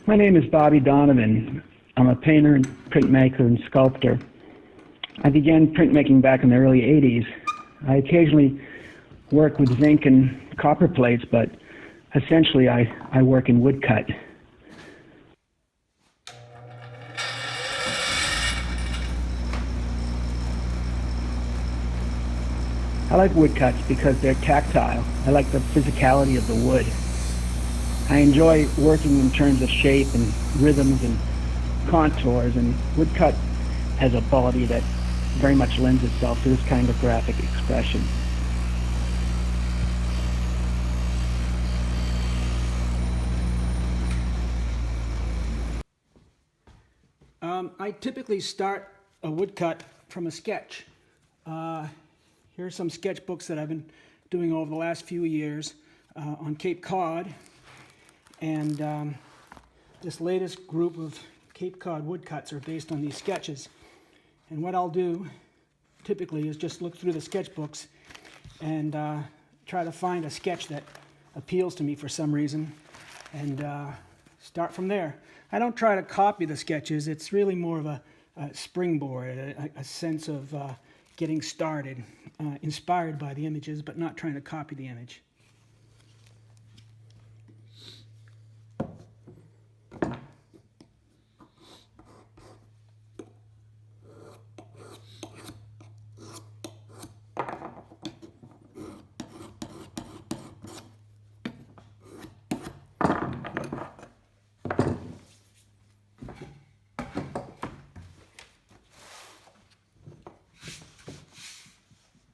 My name is Bobby Donovan. I'm a painter, and printmaker, and sculptor. I began printmaking back in the early 80s. I occasionally work with zinc and copper plates, but essentially I work in woodcut. I like woodcuts because they're tactile. I like the physicality of the wood. I enjoy working in terms of shape and rhythms and contours, and woodcut has a quality that very much lends itself to this kind of graphic expression. I typically start a woodcut from a sketch. Here are some sketchbooks that I've been doing over the last few years on Cape Cod. And this latest group of Cape Cod woodcuts are based on these sketches. And what I'll do typically is just look through the sketchbooks and try to find a sketch that appeals to me for some reason and start from there. I don't try to copy the sketches. It's really more of a springboard, a sense of getting started, inspired by the images, but not trying to copy the image.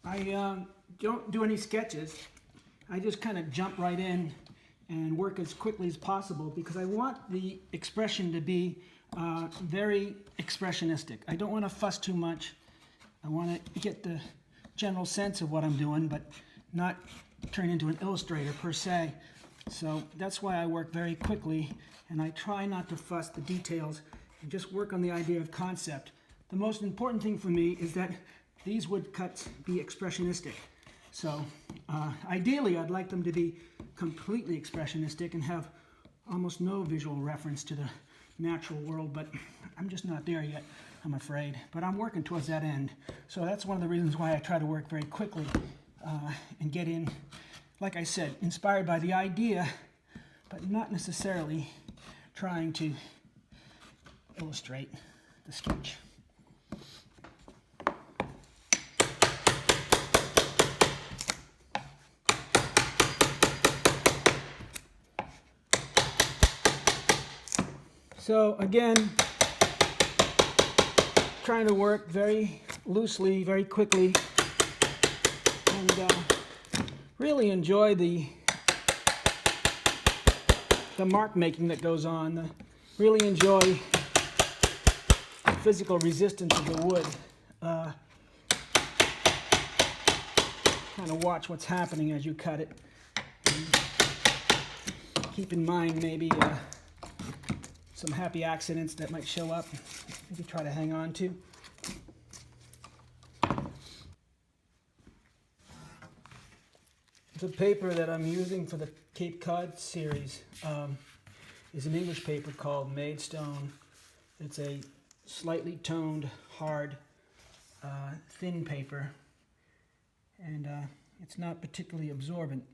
I don't do any sketches. I just kind of jump right in and work as quickly as possible because I want the expression to be very expressionistic. I don't want to fuss too much. I want to get the general sense of what I'm doing, but not turn into an illustrator per se. So that's why I work very quickly, and I try not to fuss the details and just work on the idea of concept. The most important thing for me is that these woodcuts be expressionistic. So ideally, I'd like them to be completely expressionistic and have almost no visual reference to the natural world, but I'm just not there yet, I'm afraid. But I'm working towards that end. So that's one of the reasons why I try to work very quickly and get in, like I said, inspired by the idea, but not necessarily trying to illustrate the sketch. So again, trying to work very loosely, very quickly, and really enjoy the mark making that goes on. Really enjoy the physical resistance of the wood. Kind of watch what's happening as you cut it. And keep in mind maybe some happy accidents that might show up, maybe try to hang on to. The paper that I'm using for the Cape Cod series is an English paper called Maidstone. It's a slightly toned, hard, thin paper, and it's not particularly absorbent,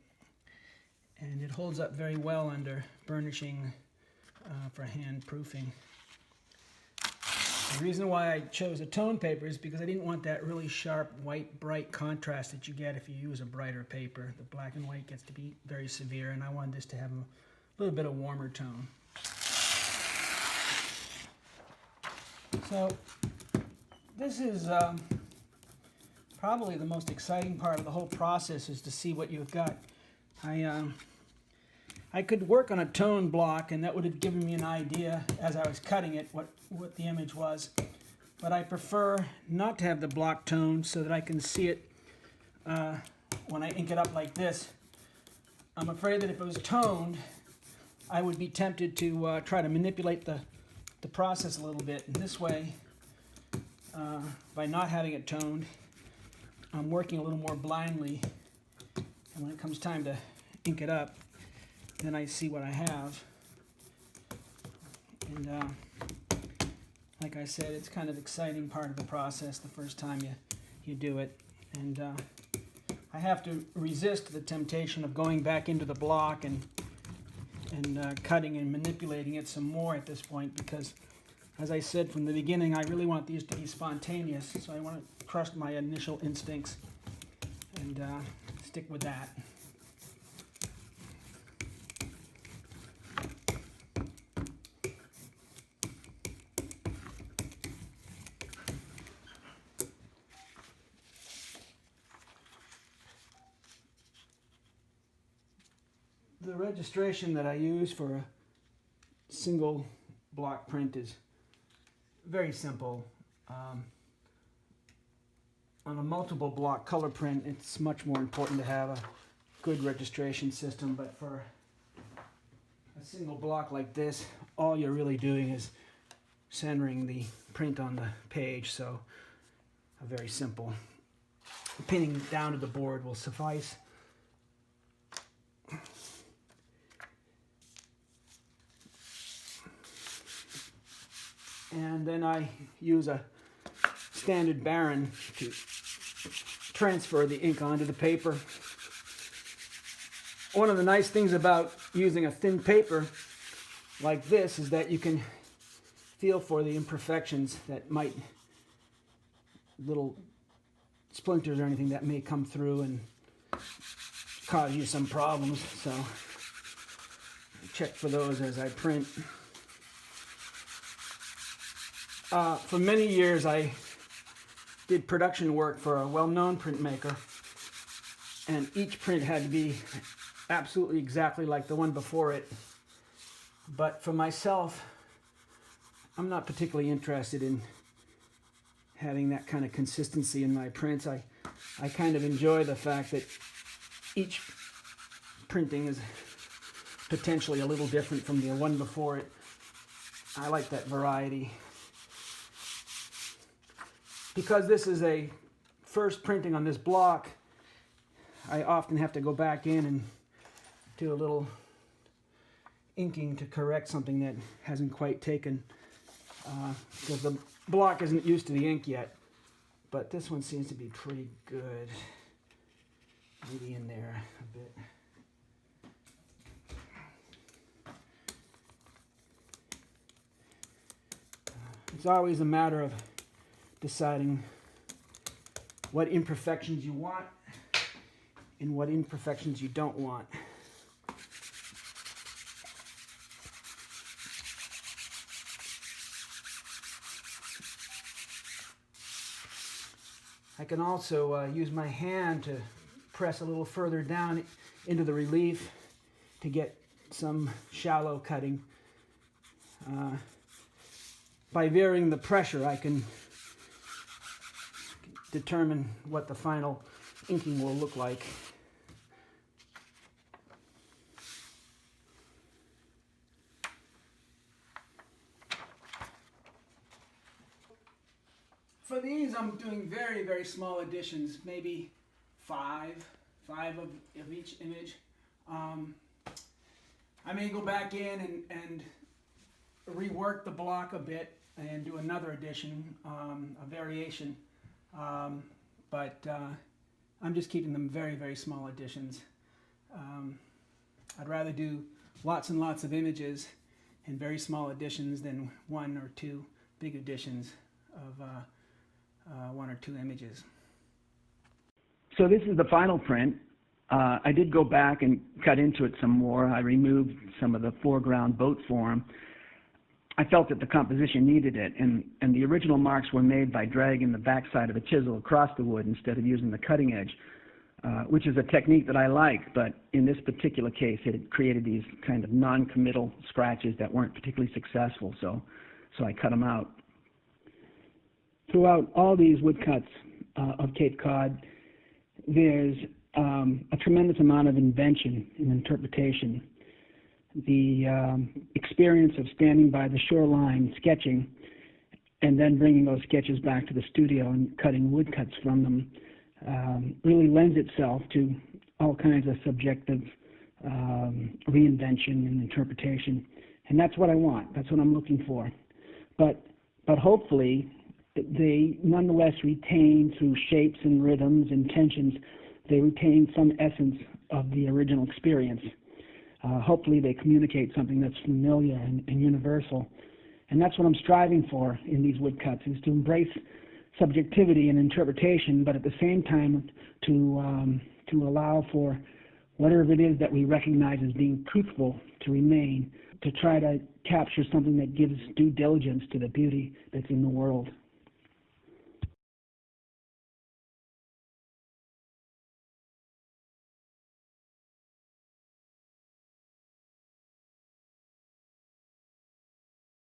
and it holds up very well under burnishing for hand proofing. The reason why I chose a tone paper is because I didn't want that really sharp, white, bright contrast that you get if you use a brighter paper. The black and white gets to be very severe, and I wanted this to have a little bit of warmer tone. So this is probably the most exciting part of the whole process, is to see what you've got. I could work on a tone block, and that would have given me an idea as I was cutting it what the image was. But I prefer not to have the block toned so that I can see it when I ink it up like this. I'm afraid that if it was toned, I would be tempted to try to manipulate the process a little bit. And this way, by not having it toned, I'm working a little more blindly. And when it comes time to ink it up, then I see what I have. And like I said, it's kind of exciting part of the process the first time you do it. And I have to resist the temptation of going back into the block and cutting and manipulating it some more at this point, because as I said from the beginning, I really want these to be spontaneous, so I want to trust my initial instincts and stick with that. The registration that I use for a single block print is very simple. On a multiple block color print, it's much more important to have a good registration system, but for a single block like this, all you're really doing is centering the print on the page, so a very simple pinning down to the board will suffice. And then I use a standard Baron to transfer the ink onto the paper. One of the nice things about using a thin paper like this is that you can feel for the imperfections that might, little splinters or anything that may come through and cause you some problems. So I check for those as I print. For many years I did production work for a well-known printmaker, and each print had to be absolutely exactly like the one before it. But for myself, I'm not particularly interested in having that kind of consistency in my prints. I kind of enjoy the fact that each printing is potentially a little different from the one before it. I like that variety. Because this is a first printing on this block, I often have to go back in and do a little inking to correct something that hasn't quite taken, because the block isn't used to the ink yet. But this one seems to be pretty good. Maybe in there a bit. It's always a matter of deciding what imperfections you want and what imperfections you don't want. I can also use my hand to press a little further down into the relief to get some shallow cutting. By varying the pressure, I can determine what the final inking will look like. For these, I'm doing very, very small additions, maybe five of each image. I may go back in and rework the block a bit and do another addition, a variation. But I'm just keeping them very, very small additions. I'd rather do lots and lots of images and very small additions than one or two big additions of one or two images. So this is the final print. I did go back and cut into it some more. I removed some of the foreground boat form. I felt that the composition needed it, and the original marks were made by dragging the backside of a chisel across the wood instead of using the cutting edge, which is a technique that I like, but in this particular case it had created these kind of non-committal scratches that weren't particularly successful, so I cut them out. Throughout all these woodcuts of Cape Cod, there's a tremendous amount of invention and interpretation. The experience of standing by the shoreline sketching and then bringing those sketches back to the studio and cutting woodcuts from them really lends itself to all kinds of subjective reinvention and interpretation. And that's what I want. That's what I'm looking for. But hopefully they nonetheless retain, through shapes and rhythms and tensions, they retain some essence of the original experience. Hopefully they communicate something that's familiar and universal. And that's what I'm striving for in these woodcuts, is to embrace subjectivity and interpretation, but at the same time to allow for whatever it is that we recognize as being truthful to remain, to try to capture something that gives due diligence to the beauty that's in the world.